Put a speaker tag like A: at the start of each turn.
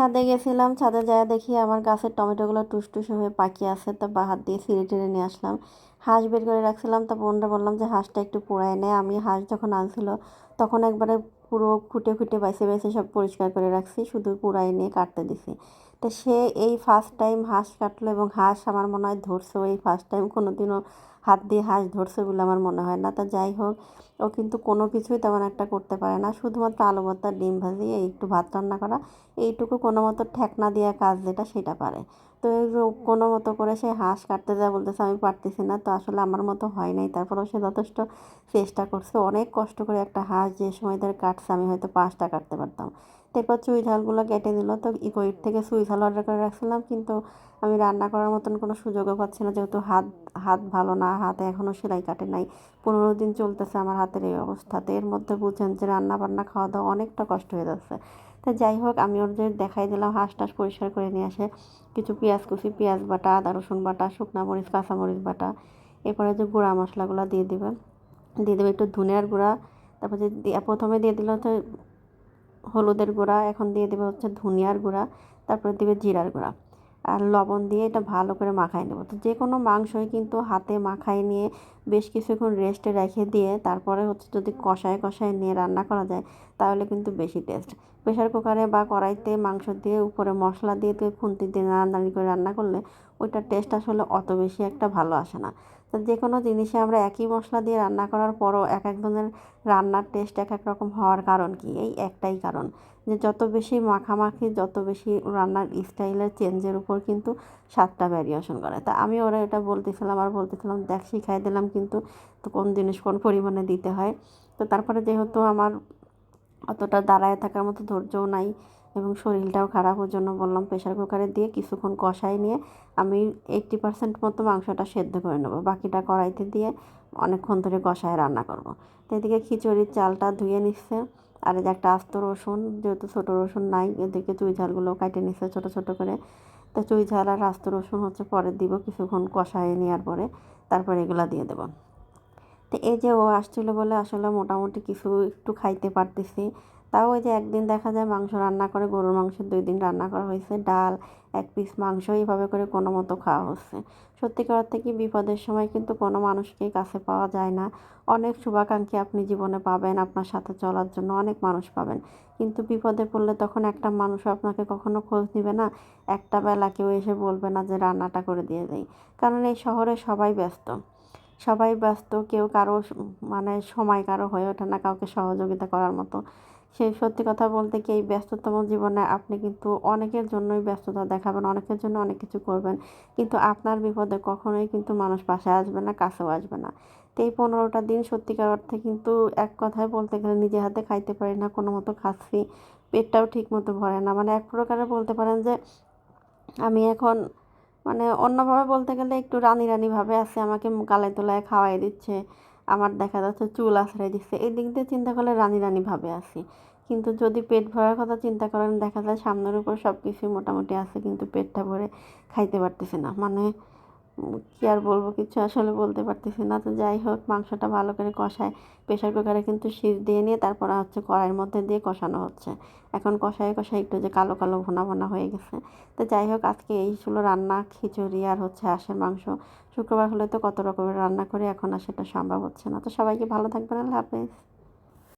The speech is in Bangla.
A: ছাদে গেছিলাম, ছাদে যাওয়া দেখি আমার গাছের টমেটোগুলো টুসটুসে হয়ে পাকি আছে, তো হাত দিয়ে ছিঁড়ে টিড়ে নিয়ে আসলাম। হাঁস বের করে রাখছিলাম, তো বোনরা বললাম যে হাঁসটা একটু পোড়ায় নেয়। আমি হাঁস যখন আনছিল তখন একবারে পুরো খুঁটে খুঁটে বাইসে বাইসে সব পরিষ্কার করে রাখছি, শুধু পুড়াই নিয়ে কাটতে দিছি। তো সে এই ফার্স্ট টাইম হাঁস কাটলো, এবং হাঁস আমার মনে হয় ধরছেও এই ফার্স্ট টাইম। কোনোদিনও হাত দিয়ে হাঁস ধরছে বলে আমার মনে হয় না। তা যাই হোক, ও কিন্তু কোনো কিছুই তেমন একটা করতে পারে না, শুধুমাত্র আলু ভর্তা, ডিম ভাজি, এই একটু ভাত রান্না করা, এইটুকু কোনো মতো ঠেকনা দেওয়া কাজ যেটা সেটা পারে। তো এই যে কোনো মতো করে সে হাঁস কাটতে যায়, বলতেছে আমি পারতেছি না। তো আসলে আমার মতো হয় নাই, তারপরেও সে যথেষ্ট চেষ্টা করছে। অনেক কষ্ট করে একটা হাঁস যে সময় ধরে কাটছে, আমি হয়তো 5টা কাটতে পারতাম। তারপর চুই ঝালগুলো কেটে দিল। তো ইকোইট থেকে চুই ঝাল অর্ডার করে রাখছিলাম, কিন্তু আমি রান্না করার মতন কোনো সুযোগও পাচ্ছি না, যেহেতু হাত হাত ভালো না, হাতে এখনও সেলাই কাটে নাই। 15 দিন চলতেছে আমার হাতের এই অবস্থাতে। এর মধ্যে বুঝছেন যে রান্না বান্না খাওয়া দাওয়া অনেকটা কষ্ট হয়ে যাচ্ছে। তো যাই হোক, আমি ওর যে দেখাই দিলাম হাঁস টাস পরিষ্কার করে নিয়ে আসে, কিছু পেঁয়াজ কুচি, পেঁয়াজ বাটা, আদা রসুন বাটা, শুকনা মরিচ, কাঁচামরিচ বাটা, এরপরে যে গুঁড়া মশলাগুলো দিয়ে দেবে একটু ধনিয়ার গুঁড়া। তারপর যে প্রথমে দিয়ে দিল হচ্ছে হলুদের গুঁড়া, এখন দিয়ে দেবে হচ্ছে ধনিয়ার গুঁড়া, তারপরে দিবে জিরার গুঁড়া, আর লবণ দিয়ে এটা ভালো করে মাখাই নেব। তো যে কোনো মাংসই কিন্তু হাতে মাখাই নিয়ে বেশ কিছুক্ষণ রেস্টে রেখে দিয়ে তারপরে হচ্ছে যদি কষায় কষায় নিয়ে রান্না করা যায়, তাহলে কিন্তু বেশি টেস্ট। প্রেশার কুকারে বা কড়াইতে মাংস দিয়ে উপরে মশলা দিয়ে খুন্তি দিয়ে নাড়ানাড়ি করে রান্না করলে ওইটার টেস্ট আসলে অত বেশি একটা ভালো আসে না। তো যে কোনো জিনিসে আমরা একই মশলা দিয়ে রান্না করার পরও এক একজনের রান্নার টেস্ট এক এক রকম হওয়ার কারণ কি? এই একটাই কারণ, যে যত বেশি মাখামাখি, যত বেশি রান্নার স্টাইলের চেঞ্জের উপর কিন্তু স্বাদটা ভ্যারিয়েশন করে। তা আমি ওরা এটা বলতেছিলাম আর বলতেছিলাম, দেখ শিখাই দিলাম কিন্তু, তো কোন জিনিস কোন পরিমাণে দিতে হয়। তো তারপরে যেহেতু আমার অতটা দাঁড়ায় থাকার মতো ধৈর্যও নাই এবং শরীরটাও খারাপ, ওর জন্য বললাম প্রেশার কুকারে দিয়ে কিছুক্ষণ কষাই নিয়ে আমি 80% মতো মাংসটা সেদ্ধ করে নেবো, বাকিটা কড়াইতে দিয়ে অনেকক্ষণ ধরে কষায় রান্না করব। তো এদিকে খিচুড়ির চালটা ধুয়ে নিচ্ছে, আর এই যে একটা আস্ত রসুন, যেহেতু ছোটো রসুন নাই, এদিকে চুই ঝালগুলো কাটে নিচ্ছে ছোটো ছোটো করে। তো চুই ঝাল আর আস্ত রসুন হচ্ছে পরে দিব, কিছুক্ষণ কষায় নেওয়ার পরে তারপরে এগুলো দিয়ে দেবো। তো এই যে ও আসছিলো বলে আসলে মোটামুটি কিছু একটু খাইতে পারতেছি। তাও ওই যে একদিন দেখা যায় মাংস রান্না করে, গরুর মাংসের 2 দিন রান্না করা হয়েছে, ডাল, 1 পিস মাংস, এইভাবে করে কোনো মতো খাওয়া হচ্ছে। সত্যিকার অর্থে কি, বিপদের সময় কিন্তু কোনো মানুষকেই কাছে পাওয়া যায় না। অনেক শুভাকাঙ্ক্ষী আপনি জীবনে পাবেন, আপনার সাথে চলার জন্য অনেক মানুষ পাবেন, কিন্তু বিপদে পড়লে তখন একটা মানুষও আপনাকে কখনো খোঁজ দিবে না। একটা বেলা কেউ এসে বলবে না যে রান্নাটা করে দিয়ে যাই, কারণ এই শহরে সবাই ব্যস্ত। সবাই ব্যস্ত, কেউ কারো মানে সময় কারো হয়ে ওঠে না কাউকে সহযোগিতা করার মতো। সেই সত্যি কথা বলতে কি, এই ব্যস্ততম জীবনে আপনি কিন্তু অনেকের জন্যই ব্যস্ততা দেখাবেন, অনেকের জন্য অনেক কিছু করবেন, কিন্তু আপনার বিপদে কখনোই কিন্তু মানুষ পাশে আসবে না, কাছেও আসবে না। তো এই 15টা দিন সত্যিকার অর্থে কিন্তু এক কথায় বলতে গেলে নিজে হাতে খাইতে পারি না, কোনো মতো খাচ্ছি, পেটটাও ঠিক মতো ভরে না। মানে এক প্রকারে বলতে পারেন যে আমি এখন মানে অন্যভাবে বলতে গেলে একটু রানী রানী ভাবে আছে, আমাকে গালায় তোলায় খাওয়াই দিচ্ছে, আমার দেখা যাচ্ছে চুল আছড়াই দিচ্ছে, এই দিক দিয়ে চিন্তা করলে রানী রানী ভাবে আছি। কিন্তু যদি পেট ভরার কথা চিন্তা করেন, দেখা যায় সামনের উপর সব কিছুই মোটামুটি আছে, কিন্তু পেটটা ভরে খাইতে পারতেছি না। মানে কী আর বলবো, কিছু আসলে বলতে পারতেছি না। তো যাই হোক, মাংসটা ভালো করে কষায় প্রেশার কুকারে কিন্তু সিজ দিয়ে নিয়ে তারপরে হচ্ছে কড়াইয়ের মধ্যে দিয়ে কষানো হচ্ছে। এখন কষায় কষায় একটু যে কালো কালো ভুনা ভুনা হয়ে গেছে। তো যাই হোক, আজকে এই ছিল রান্না, খিচুড়ি আর হচ্ছে হাঁসের মাংস। শুক্রবার হলে তো কত রকমের রান্না করি, এখন আর সেটা সম্ভব হচ্ছে না। তো সবাইকে ভালো থাকবেন, আল্লাহ হাফেজ।